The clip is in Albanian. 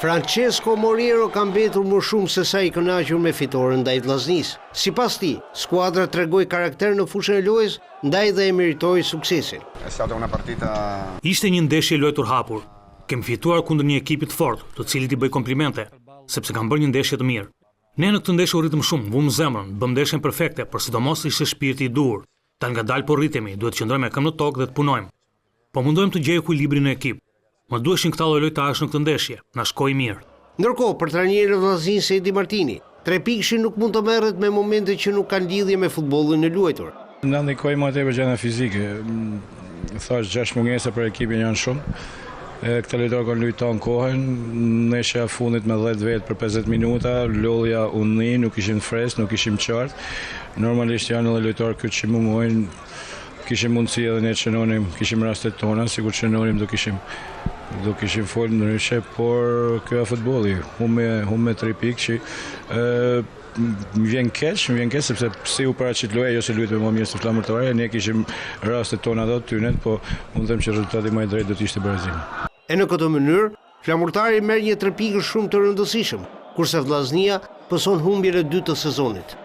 Francesco Moriero ka mbetur më shumë se sa i kënaqur me fitoren ndaj Vllaznisë. Sipas tij, skuadra tregoi karakter në fushën e lojës, ndaj dhe e meritoi suksesin. Ishte një ndeshje luajtur hapur. Kemi fituar kundër një ekipi të fortë, të cilit i bëj komplimente, sepse kanë bërë një ndeshje të mirë. Ne në këtë ndeshje u rritëm shumë, vumë zemrën, bëm ndeshjen perfekte, por sidomos ishte shpirti i dur. Ta ngadalë po rritemi, duhet të qëndrojmë me këmbë në tokë dhe të punojmë. Po mundojmë të gjejë ekuilibrin në ekip. Më duheshin këta lloj lojtarësh në këtë ndeshje, na shkoi mirë. Ndërkohë, për trajnerin e Vllaznisë Edi Martini, 3 pikëshi nuk mund të merret me momente që nuk kanë lidhje me futbollin e luajtur. Na ndikoi më tepër gjëra fizike. Thash 6 mungesa për ekipin janë shumë. Këta lojtarë kanë luajtur kohën, ndeshja e fundit me 10 vet për 50 minuta, lodhja u nni, nuk ishim fresh, nuk ishim qartë. Normalisht janë edhe lojtarë këtu që mungojnë, kishim mundësi edhe ne të shënonim, kishim rastet tona, sikur të shënonim do kishim folë ndryshe, por kjo e futbolli, humbë me 3 pikë që më vjen keq sepse si u paraqit loja, jo se luajtë më mirë se flamurtore, ne kishim rastet tona dhe tynet, po mund të them që rezultati më i drejtë do të ishte barazimi. E në këtë mënyrë, flamurtari merr një 3 pikë shumë të rëndësishëm, kurse Vllaznia pëson humbjen e dytë të sezonit.